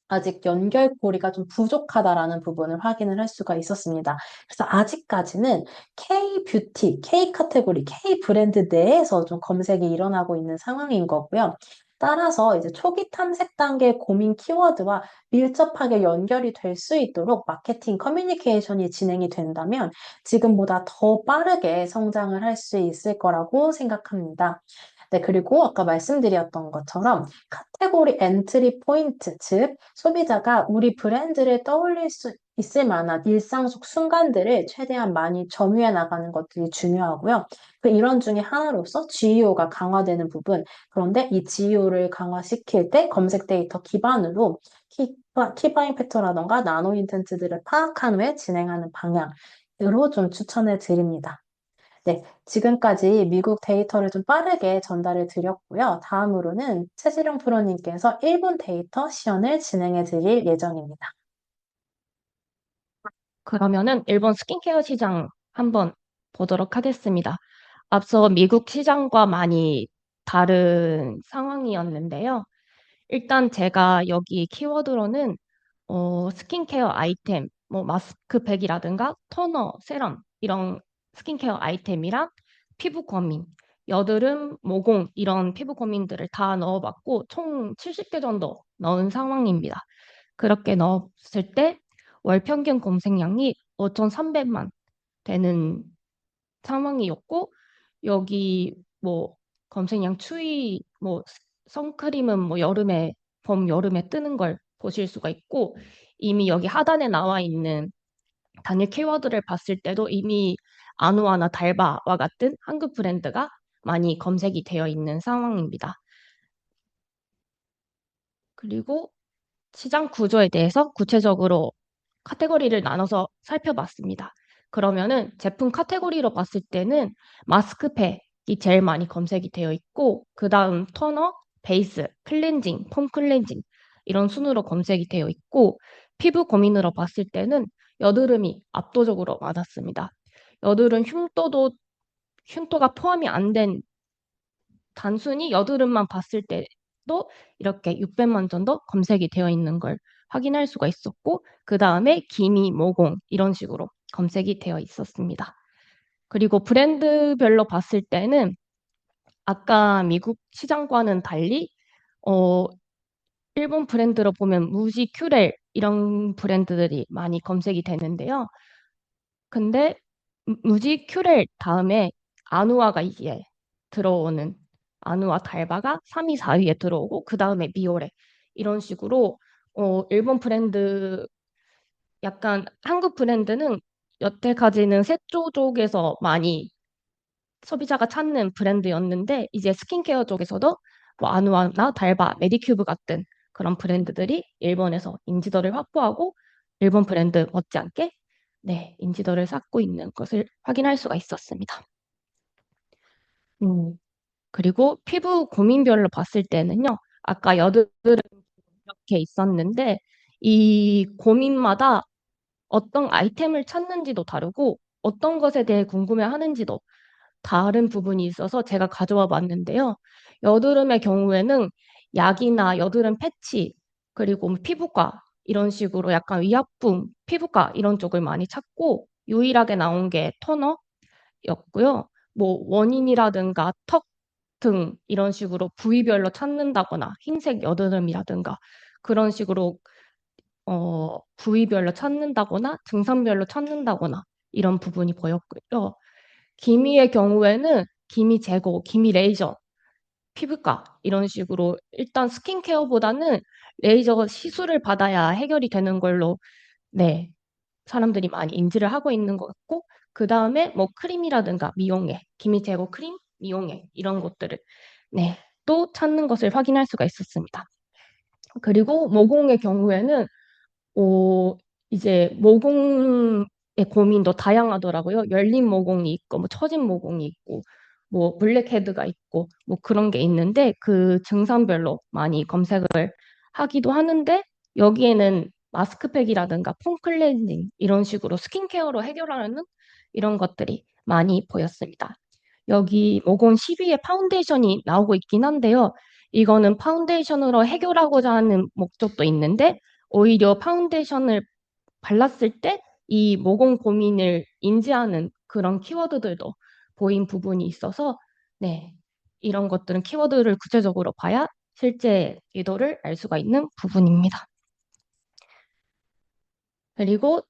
아직 연결고리가 좀 부족하다라는 부분을 확인을 할 수가 있었습니다. 그래서 아직까지는 K-뷰티, K-카테고리, K-브랜드 내에서 좀 검색이 일어나고 있는 상황인 거고요. 따라서 이제 초기 탐색 단계 고민 키워드와 밀접하게 연결이 될 수 있도록 마케팅 커뮤니케이션이 진행이 된다면 지금보다 더 빠르게 성장을 할 수 있을 거라고 생각합니다. 네, 그리고 아까 말씀드렸던 것처럼 카테고리 엔트리 포인트, 즉 소비자가 우리 브랜드를 떠올릴 수 있을 만한 일상 속 순간들을 최대한 많이 점유해 나가는 것들이 중요하고요. 그 일환 중에 하나로서 GEO가 강화되는 부분. 그런데 이 GEO를 강화시킬 때 검색 데이터 기반으로 키바잉 팩터라던가 나노 인텐트들을 파악한 후에 진행하는 방향으로 좀 추천을 드립니다. 네, 지금까지 미국 데이터를 좀 빠르게 전달을 드렸고요. 다음으로는 최지령 프로님께서 일본 데이터 시연을 진행해 드릴 예정입니다. 그러면은 일본 스킨케어 시장 한번 보도록 하겠습니다. 앞서 미국 시장과 많이 다른 상황이었는데요. 일단 제가 여기 키워드로는 스킨케어 아이템, 뭐 마스크팩이라든가 토너, 세럼 이런 스킨케어 아이템이랑 피부 고민, 여드름, 모공 이런 피부 고민들을 다 넣어봤고 총 70개 정도 넣은 상황입니다. 그렇게 넣었을 때 월 평균 검색량이 5,300만 되는 상황이었고 여기 뭐 검색량 추이 뭐 선크림은 뭐 여름에 봄 여름에 뜨는 걸 보실 수가 있고 이미 여기 하단에 나와 있는 단일 키워드를 봤을 때도 이미 아누아나 달바와 같은 한국 브랜드가 많이 검색이 되어 있는 상황입니다. 그리고 시장 구조에 대해서 구체적으로 카테고리를 나눠서 살펴봤습니다. 그러면은 제품 카테고리로 봤을 때는 마스크팩이 제일 많이 검색이 되어 있고, 그 다음 토너, 베이스, 클렌징, 폼 클렌징 이런 순으로 검색이 되어 있고, 피부 고민으로 봤을 때는 여드름이 압도적으로 많았습니다. 여드름 흉터가 포함이 안 된 단순히 여드름만 봤을 때도 이렇게 600만 정도 검색이 되어 있는 걸 확인할 수가 있었고, 그 다음에 기미, 모공 이런 식으로 검색이 되어 있었습니다. 그리고 브랜드별로 봤을 때는 아까 미국 시장과는 달리 어, 일본 브랜드로 보면 무지, 큐렐 이런 브랜드들이 많이 검색이 되는데요. 근데 무지, 큐렐 다음에 아누아가 이제 들어오는 아누아 달바가 3위, 4위에 들어오고 그 다음에 미오레 이런 식으로 일본 브랜드 약간 한국 브랜드는 여태까지는 세조 쪽에서 많이 소비자가 찾는 브랜드였는데 이제 스킨케어 쪽에서도 뭐 아누아나 달바, 메디큐브 같은 그런 브랜드들이 일본에서 인지도를 확보하고 일본 브랜드 못지않게 네, 인지도를 쌓고 있는 것을 확인할 수가 있었습니다. 그리고 피부 고민별로 봤을 때는요, 아까 여드름 이렇게 있었는데 이 고민마다 어떤 아이템을 찾는지도 다르고 어떤 것에 대해 궁금해하는지도 다른 부분이 있어서 제가 가져와 봤는데요. 여드름의 경우에는 약이나 여드름 패치, 그리고 뭐 피부과 이런 식으로 약간 위약품, 피부과 이런 쪽을 많이 찾고 유일하게 나온 게 토너였고요. 뭐 원인이라든가 턱 등 이런 식으로 부위별로 찾는다거나 흰색 여드름이라든가 그런 식으로 부위별로 찾는다거나 증상별로 찾는다거나 이런 부분이 보였고요. 기미의 경우에는 기미 제거, 기미 레이저, 피부과 이런 식으로 일단 스킨케어보다는 레이저 시술을 받아야 해결이 되는 걸로 네, 사람들이 많이 인지를 하고 있는 것 같고 그 다음에 뭐 크림이라든가 미용액, 기미 제거 크림, 미용액 이런 것들을 네, 또 찾는 것을 확인할 수가 있었습니다. 그리고 모공의 경우에는 어, 이제 모공의 고민도 다양하더라고요. 열린 모공이 있고, 뭐 처진 모공이 있고, 뭐 블랙헤드가 있고, 뭐 그런 게 있는데 그 증상별로 많이 검색을 하기도 하는데 여기에는 마스크팩이라든가 폼 클렌징 이런 식으로 스킨케어로 해결하는 이런 것들이 많이 보였습니다. 여기 모공 10위에 파운데이션이 나오고 있긴 한데요. 이거는 파운데이션으로 해결하고자 하는 목적도 있는데 오히려 파운데이션을 발랐을 때 이 모공 고민을 인지하는 그런 키워드들도 보인 부분이 있어서 네, 이런 것들은 키워드를 구체적으로 봐야 실제 의도를 알 수가 있는 부분입니다. 그리고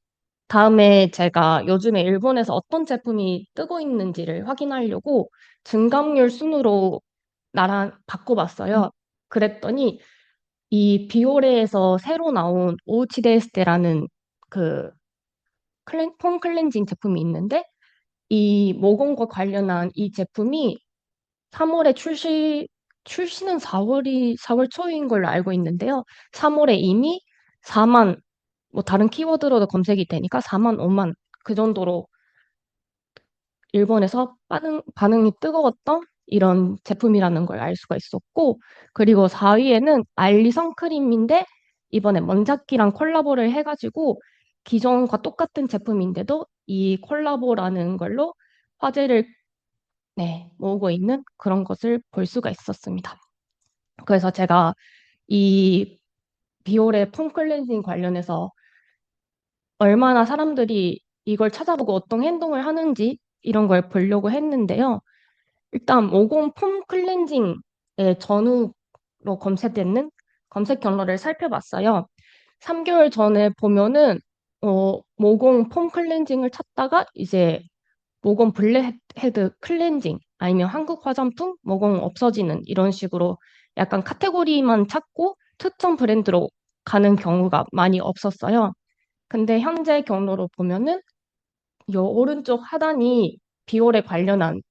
다음에 제가 요즘에 일본에서 어떤 제품이 뜨고 있는지를 확인하려고 증감률 순으로 나랑 바꿔봤어요. 그랬더니 이 비오레에서 새로 나온 오치데스테라는 그 폼 클렌징 제품이 있는데 이 모공과 관련한 이 제품이 3월에 출시는 4월 초인 걸로 알고 있는데요. 3월에 이미 4만, 뭐 다른 키워드로도 검색이 되니까 4만, 5만 그 정도로 일본에서 반응이 뜨거웠던 이런 제품이라는 걸 알 수가 있었고, 그리고 4위에는 알리 선크림인데 이번에 먼작기랑 콜라보를 해가지고 기존과 똑같은 제품인데도 이 콜라보라는 걸로 화제를 네, 모으고 있는 그런 것을 볼 수가 있었습니다. 그래서 제가 이 비올의 폼 클렌징 관련해서 얼마나 사람들이 이걸 찾아보고 어떤 행동을 하는지 이런 걸 보려고 했는데요. 일단 모공 폼 클렌징의 전후로 검색되는 검색 경로를 살펴봤어요. 3개월 전에 보면은 모공 폼 클렌징을 찾다가 이제 모공 블랙헤드 클렌징 아니면 한국 화장품 모공 없어지는 이런 식으로 약간 카테고리만 찾고 특정 브랜드로 가는 경우가 많이 없었어요. 근데 현재 경로로 보면은 요 오른쪽 하단이 비올에 관련한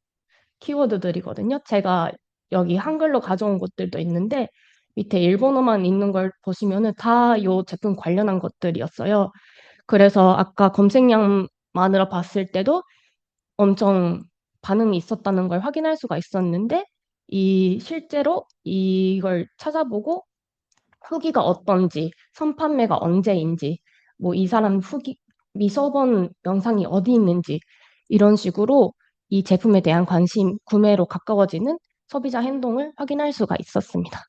키워드들이거든요. 제가 여기 한글로 가져온 것들도 있는데 밑에 일본어만 있는 걸 보시면은 다 요 제품 관련한 것들이었어요. 그래서 아까 검색량만으로 봤을 때도 엄청 반응이 있었다는 걸 확인할 수가 있었는데, 실제로 이걸 찾아보고 후기가 어떤지, 선판매가 언제인지, 뭐 이 사람 미서본 영상이 어디 있는지, 이런 식으로 이 제품에 대한 관심, 구매로 가까워지는 소비자 행동을 확인할 수가 있었습니다.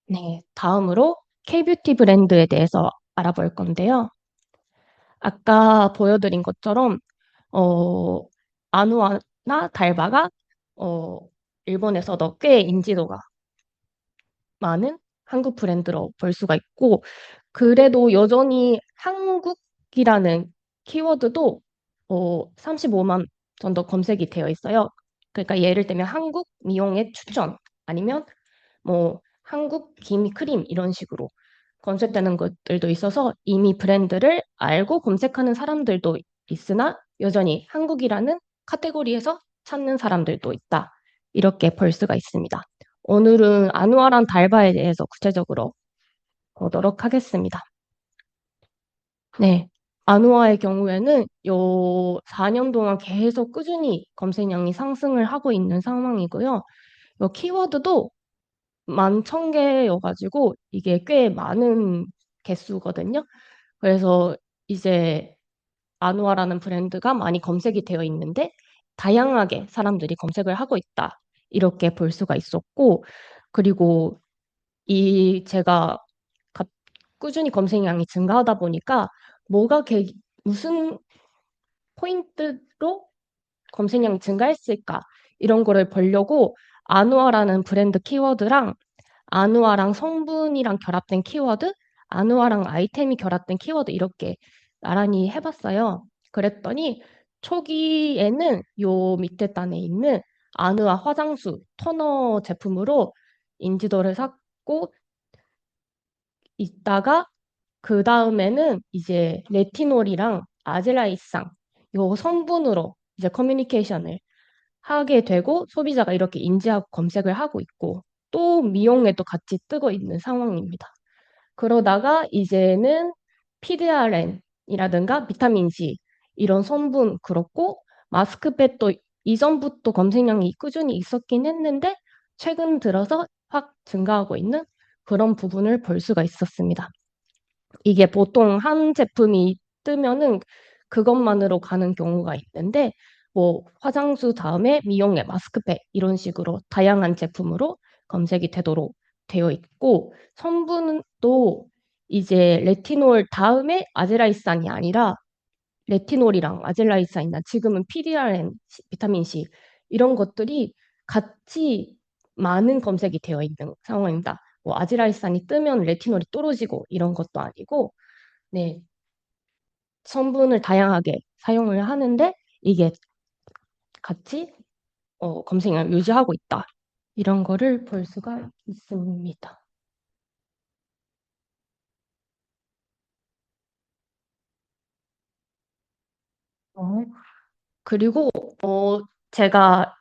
네, 다음으로 K뷰티 브랜드에 대해서 알아볼 건데요. 아까 보여드린 것처럼 어, 아누아나 달바가 어, 일본에서도 꽤 인지도가 많은 한국 브랜드로 볼 수가 있고, 그래도 여전히 한국이라는 키워드도 35만 정도 검색이 되어 있어요. 그러니까 예를 들면 한국 미용의 추천, 아니면 뭐 한국 기미 크림 이런 식으로 검색되는 것들도 있어서 이미 브랜드를 알고 검색하는 사람들도 있으나 여전히 한국이라는 카테고리에서 찾는 사람들도 있다. 이렇게 볼 수가 있습니다. 오늘은 아누아란 달바에 대해서 구체적으로 보도록 하겠습니다. 네. 아누아의 경우에는 요 4년 동안 계속 꾸준히 검색량이 상승을 하고 있는 상황이고요. 요 키워드도 11,000개여가지고 이게 꽤 많은 개수거든요. 그래서 이제 아누아라는 브랜드가 많이 검색이 되어 있는데 다양하게 사람들이 검색을 하고 있다. 이렇게 볼 수가 있었고, 그리고 제가 꾸준히 검색량이 증가하다 보니까 뭐가 무슨 포인트로 검색량이 증가했을까? 이런 거를 보려고 아누아라는 브랜드 키워드랑 아누아랑 성분이랑 결합된 키워드, 아누아랑 아이템이 결합된 키워드 이렇게 나란히 해봤어요. 그랬더니 초기에는 요 밑에 단에 있는 아누아 화장수 토너 제품으로 인지도를 샀고, 있다가 그 다음에는 이제 레티놀이랑 아젤라이상 요 성분으로 이제 커뮤니케이션을 하게 되고 소비자가 이렇게 인지하고 검색을 하고 있고, 또 미용에도 같이 뜨고 있는 상황입니다. 그러다가 이제는 PDRN이라든가 비타민 C 이런 성분 그렇고, 마스크팩도 이전부터 검색량이 꾸준히 있었긴 했는데 최근 들어서 확 증가하고 있는 그런 부분을 볼 수가 있었습니다. 이게 보통 한 제품이 뜨면은 그것만으로 가는 경우가 있는데, 뭐 화장수 다음에 미용에 마스크팩 이런 식으로 다양한 제품으로 검색이 되도록 되어 있고, 성분도 이제 레티놀 다음에 아젤라이산이 아니라 레티놀이랑 아젤라이산이나 지금은 PDRN, 비타민 C 이런 것들이 같이 많은 검색이 되어 있는 상황입니다. 뭐 아젤라이산이 뜨면 레티놀이 떨어지고 이런 것도 아니고, 네, 성분을 다양하게 사용을 하는데 이게 같이 검색량을 유지하고 있다. 이런 거를 볼 수가 있습니다. 어, 그리고 제가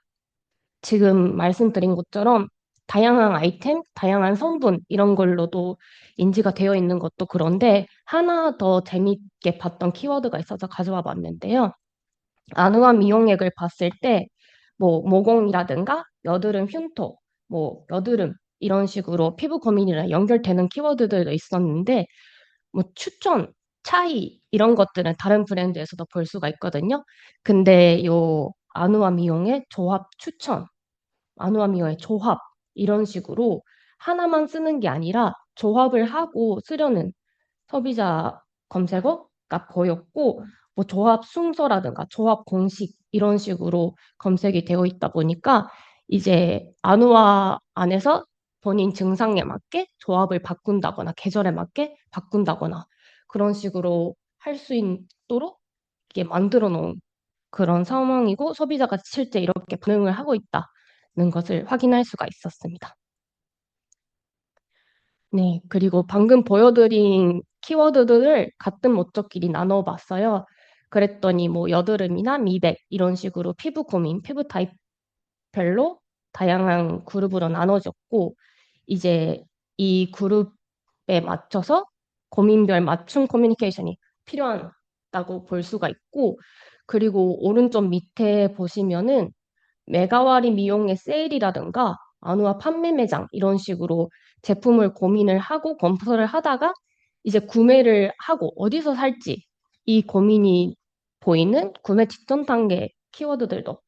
지금 말씀드린 것처럼 다양한 아이템, 다양한 성분 이런 걸로도 인지가 되어 있는 것도 그런데 하나 더 재밌게 봤던 키워드가 있어서 가져와 봤는데요. 안우아 미용액을 봤을 때 뭐 모공이라든가 여드름 흉터, 뭐 여드름 이런 식으로 피부 고민이랑 연결되는 키워드들도 있었는데, 뭐 추천, 차이 이런 것들은 다른 브랜드에서도 볼 수가 있거든요. 근데 요 아누아 미용의 조합 추천, 아누아 미용의 조합 이런 식으로 하나만 쓰는 게 아니라 조합을 하고 쓰려는 소비자 검색어가 보였고, 뭐 조합 순서라든가 조합 공식 이런 식으로 검색이 되어 있다 보니까 이제 안우아 안에서 본인 증상에 맞게 조합을 바꾼다거나 계절에 맞게 바꾼다거나 그런 식으로 할 수 있도록 이게 만들어 놓은 그런 상황이고, 소비자가 실제 이렇게 반응을 하고 있다는 것을 확인할 수가 있었습니다. 네, 그리고 방금 보여드린 키워드들을 같은 목적끼리 나눠봤어요. 그랬더니 뭐 여드름이나 미백 이런 식으로 피부 고민, 피부 타입별로 다양한 그룹으로 나눠졌고, 이제 이 그룹에 맞춰서 고민별 맞춤 커뮤니케이션이 필요하다고 볼 수가 있고, 그리고 오른쪽 밑에 보시면은 메가와리 미용의 세일이라든가 안우와 판매 매장 이런 식으로 제품을 고민을 하고 검토를 하다가 이제 구매를 하고 어디서 살지 이 고민이 보이는 구매 직전 단계 키워드들도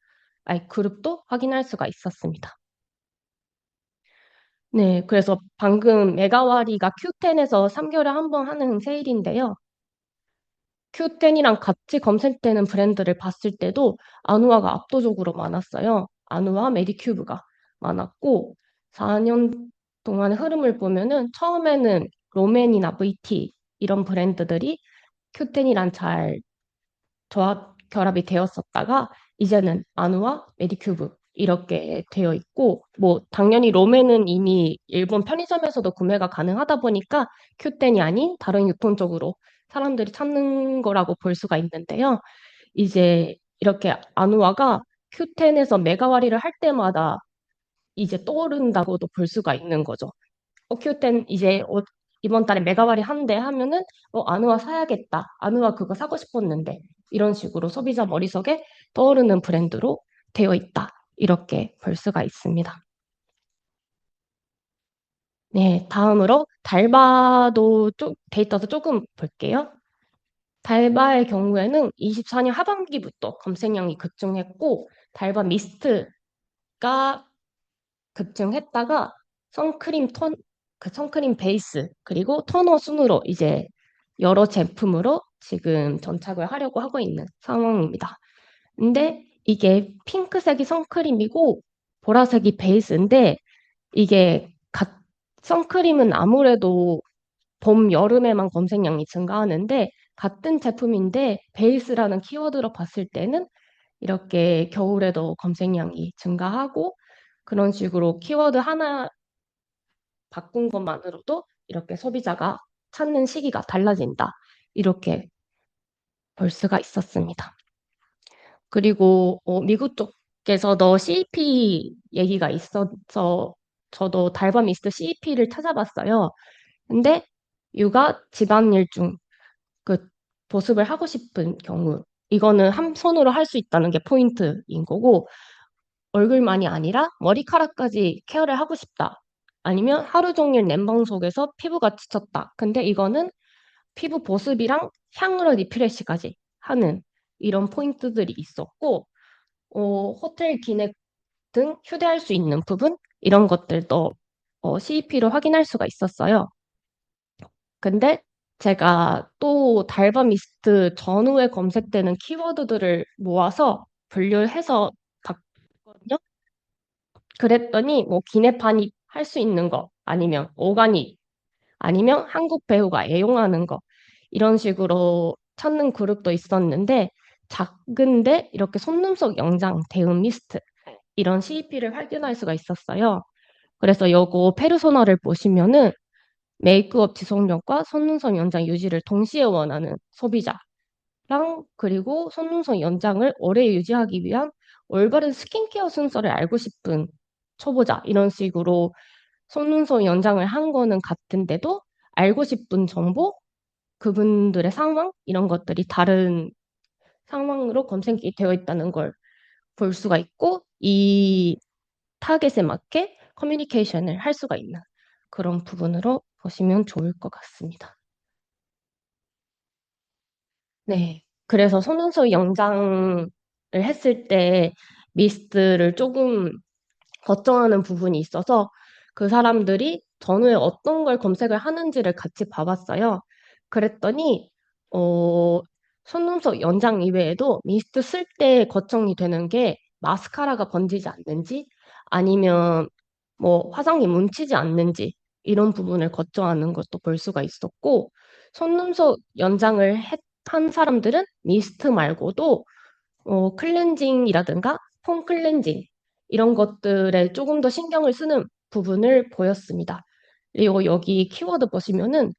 아니 그룹도 확인할 수가 있었습니다. 네, 그래서 방금 메가와리가 Q10에서 3개월에 한 번 하는 세일인데요. Q10이랑 같이 검색되는 브랜드를 봤을 때도 아누아가 압도적으로 많았어요. 아누아, 메디큐브가 많았고 4년 동안의 흐름을 보면은 처음에는 로맨이나 VT 이런 브랜드들이 Q10이랑 잘 조합 결합이 되었었다가 이제는 아누아, 메디큐브 이렇게 되어 있고 뭐 당연히 롬에는 이미 일본 편의점에서도 구매가 가능하다 보니까 Q10이 아닌 다른 유통 쪽으로 사람들이 찾는 거라고 볼 수가 있는데요. 이제 이렇게 아누아가 Q10에서 메가와리를 할 때마다 이제 떠오른다고도 볼 수가 있는 거죠. 큐텐 이제 이번 달에 메가발이 한대 하면은 아누아 사야겠다. 아누아 그거 사고 싶었는데 이런 식으로 소비자 머릿속에 떠오르는 브랜드로 되어 있다. 이렇게 볼 수가 있습니다. 네, 다음으로 달바도 데이터도 조금 볼게요. 달바의 경우에는 24년 하반기부터 검색량이 급증했고 달바 미스트가 급증했다가 선크림 그 선크림 베이스 그리고 토너 순으로 이제 여러 제품으로 지금 전착을 하려고 하고 있는 상황입니다. 근데 이게 핑크색이 선크림이고 보라색이 베이스인데 이게 선크림은 아무래도 봄, 여름에만 검색량이 증가하는데 같은 제품인데 베이스라는 키워드로 봤을 때는 이렇게 겨울에도 검색량이 증가하고 그런 식으로 키워드 하나 바꾼 것만으로도 이렇게 소비자가 찾는 시기가 달라진다. 이렇게 볼 수가 있었습니다. 그리고 미국 쪽에서도 CEP 얘기가 있어서 저도 달바미스트 CEP를 찾아봤어요. 근데 육아 집안일 중 그 보습을 하고 싶은 경우 이거는 한 손으로 할 수 있다는 게 포인트인 거고 얼굴만이 아니라 머리카락까지 케어를 하고 싶다. 아니면 하루 종일 냉방 속에서 피부가 지쳤다. 근데 이거는 피부 보습이랑 향으로 리프레시까지 하는 이런 포인트들이 있었고, 호텔 기내 등 휴대할 수 있는 부분 이런 것들도 CEP로 확인할 수가 있었어요. 근데 제가 또 달바 미스트 전후에 검색되는 키워드들을 모아서 분류해서 봤거든요. 그랬더니 뭐 기내판이 할 수 있는 거 아니면 오가닉 아니면 한국 배우가 애용하는 거 이런 식으로 찾는 그룹도 있었는데 작은데 이렇게 속눈썹 영장 대응 미스트 이런 CEP를 확인할 수가 있었어요. 그래서 요거 페르소나를 보시면은 메이크업 지속력과 속눈썹 연장 유지를 동시에 원하는 소비자랑 그리고 속눈썹 연장을 오래 유지하기 위한 올바른 스킨케어 순서를 알고 싶은 초보자 이런 식으로 속눈썹 연장을 한 거는 같은데도 알고 싶은 정보, 그분들의 상황 이런 것들이 다른 상황으로 검색이 되어 있다는 걸 볼 수가 있고 이 타겟에 맞게 커뮤니케이션을 할 수가 있는 그런 부분으로 보시면 좋을 것 같습니다. 네. 그래서 속눈썹 연장을 했을 때 미스트를 조금 걱정하는 부분이 있어서 그 사람들이 전후에 어떤 걸 검색을 하는지를 같이 봐봤어요. 그랬더니 어, 속눈썹 연장 이외에도 미스트 쓸 때 걱정이 되는 게 마스카라가 번지지 않는지 아니면 뭐 화장이 뭉치지 않는지 이런 부분을 걱정하는 것도 볼 수가 있었고 속눈썹 연장을 한 사람들은 미스트 말고도 클렌징이라든가 폼 클렌징 이런 것들에 조금 더 신경을 쓰는 부분을 보였습니다. 그리고 여기 키워드 보시면은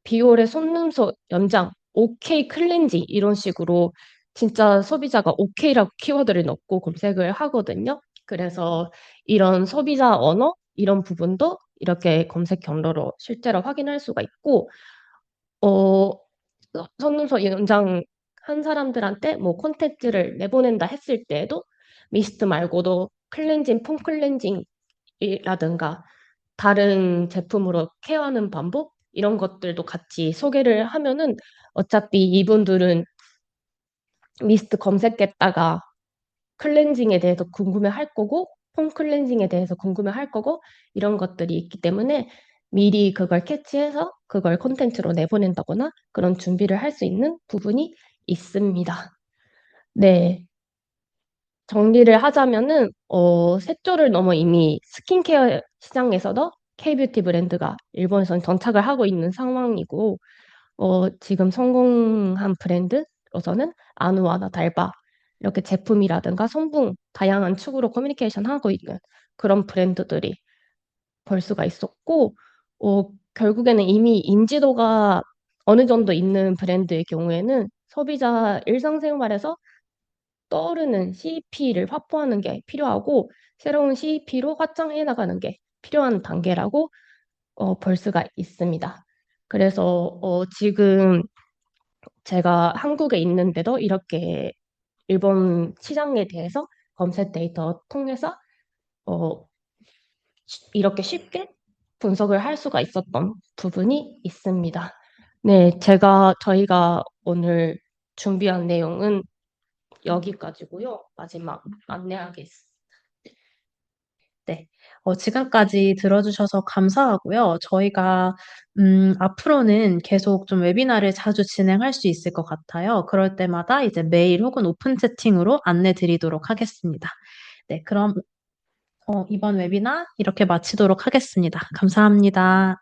비올의 속눈썹 연장, OK 클렌징 이런 식으로 진짜 소비자가 OK라고 키워드를 넣고 검색을 하거든요. 그래서 이런 소비자 언어 이런 부분도 이렇게 검색 경로로 실제로 확인할 수가 있고 어, 선문서 연장한 사람들한테 뭐 콘텐츠를 내보낸다 했을 때에도 미스트 말고도 클렌징, 폼 클렌징이라든가 다른 제품으로 케어하는 방법 이런 것들도 같이 소개를 하면은 어차피 이분들은 미스트 검색했다가 클렌징에 대해서 궁금해 할 거고 폼 클렌징에 대해서 궁금해 할 거고 이런 것들이 있기 때문에 미리 그걸 캐치해서 그걸 콘텐츠로 내보낸다거나 그런 준비를 할 수 있는 부분이 있습니다. 네. 정리를 하자면은 셋조를 넘어 이미 스킨케어 시장에서도 K뷰티 브랜드가 일본에선 정착을 하고 있는 상황이고 지금 성공한 브랜드로서는 아누아나 달바 이렇게 제품이라든가 성분 다양한 축으로 커뮤니케이션 하고 있는 그런 브랜드들이 볼 수가 있었고 결국에는 이미 인지도가 어느 정도 있는 브랜드의 경우에는 소비자 일상생활에서 떠오르는 CEP를 확보하는 게 필요하고 새로운 CEP로 확장해 나가는 게 필요한 단계라고 볼 수가 있습니다. 그래서 지금 제가 한국에 있는데도 이렇게 일본 시장에 대해서 검색 데이터 통해서 어, 이렇게 쉽게 분석을 할 수가 있었던 부분이 있습니다. 네, 저희가 오늘 준비한 내용은 여기까지고요. 마지막 안내하겠습니다. 네. 지금까지 들어주셔서 감사하고요. 저희가, 앞으로는 계속 좀 웨비나를 자주 진행할 수 있을 것 같아요. 그럴 때마다 이제 메일 혹은 오픈 채팅으로 안내 드리도록 하겠습니다. 네. 그럼, 이번 웨비나 이렇게 마치도록 하겠습니다. 감사합니다.